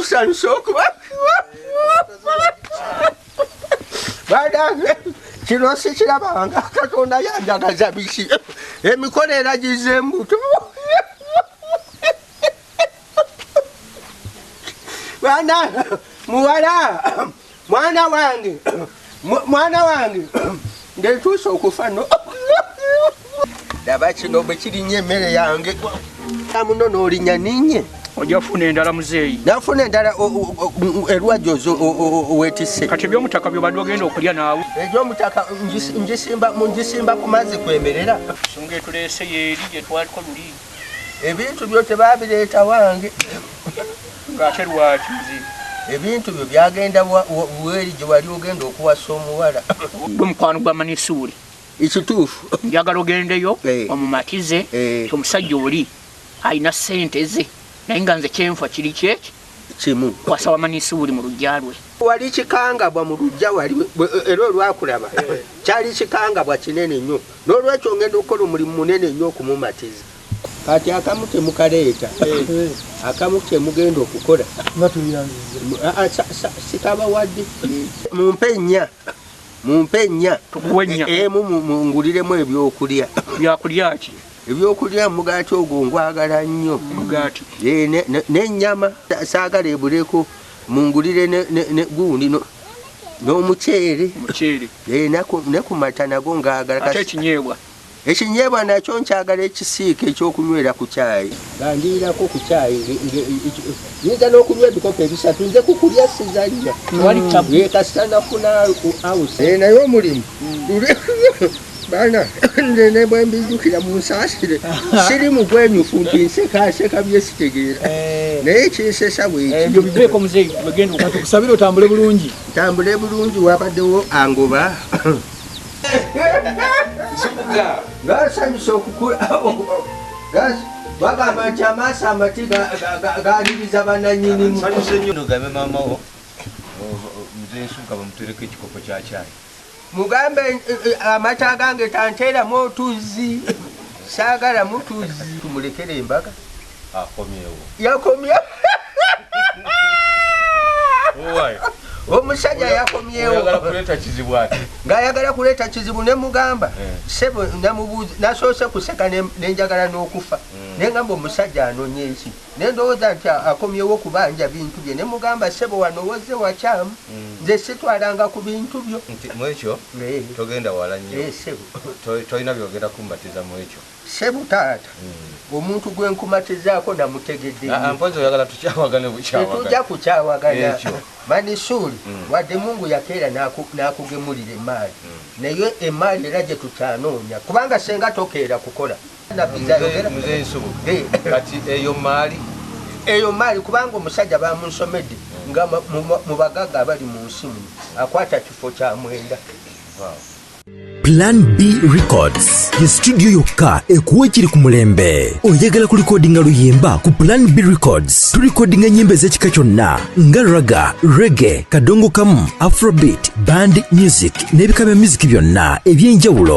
lusanyusa okuba badange kino sikirabanga Katonda yanjagaza biki emikono eragize embuto bana muwala mwana wange ndetuusa okufa no daba kino bwe kirinnya emmere yange amuno n'olinya ninye ojja kufuna endala muzeeyi nafuna endala erwajozo wetise kati ebyomutaka byobadde ogenda okulya naawe ebyomutaka ngisimba ku mazzi kwemerera nsonga etuleese yeeri gye twaliko luli ebintu byo tebabireeta wange ng'ate lwaki muzeeyi ebintu byo byagenda weri gye wali ogenda okuwasa omuwala gwe mukwano gwa Manisur ekituufu njagala ogendeyo omumatize omusajja oli alina ssente ze naye nga nze kyenfa kiri kyeki kimu kwasaba Manisur mu lujja lwe wali kikangabwa mu lujja wali era olwakulaba kyali kikangabwa kinene nnyo n'olwekyo ngenda okukola omulimu munene nnyo okumumatiza kati akamu temukaleeta akamu temugenda okukola sikabawadde mumpe nnya munguliremu ebyokulya byakulya ki ebyokulya mugaati ogwo ngwagala nnyo n'ennyama saagala ebuleko mungulire gundi n'omuceere ne ku mata nago ngaagala ekinyeebwa nakyo nkyagala ekisiika ekyokunywera ku caayi gandiirako ku caayi nyinza n'okunywa ebikopo ebisatu nze kukulya sizalya kasita nafuna house naye omulimu bana ne bwe mbijjukira mu nsaasire siri mugwenyufu nti nseka byesitegeera naye kinsesa bwekibyo biveeko muzeeyi wegenda katukusabire otambule bulungi tambule bulungi wabaddewo angoba ngasanyusa okukula bagamba nti amaaso amati galiriza bananyinimu game mamawo muzeeyi Nsubuga bamutereko ekikopo kya caayi mugambe amata gange tanteeramu otuzzi saagala mutuzzi tumulekere embaga akomyewo yakomyewo omusajja yakomyewo ng'ayagala kuleeta kizibu ne mugamba sebo namubuuza nasoose kuseka nenjagala n'okufa nengamba omusajja anoonya eki nendowooza nti akomyewo kubanja bintu bye ne mugamba sebo wano wozze wakyamu nze sitwalanga ku bintu byo mwekyo togenda wala nnyo sebo tolina byogenda kumbatiza mwekyo sebo taata omuntu gwe nkumatizaako namutegedde mpozi oyagala tukyawagane bukyawagana tetujja kukyawagana Manisur wadde Mungu yakeera n'akugemulira emaali naye emaali era gye tukyanoonya kubanga senga tokeera kukola Muzeeyi Nsubuga kati eyo maali kubanga omusajja bamunsomedde nga mu bagaga abali mu nsi muno akwata kifo kya mwenda Plan B Records ye studio yokka ekuwa ekiri ku mulembe oyagala ku recordinga luyimba ku Plan B Records tu recordinga nyimbe z'ekika kyonna nga raga, reggae, kadongokamu, afrobeat, band music n'ebika bya music byonna eby'enjawulo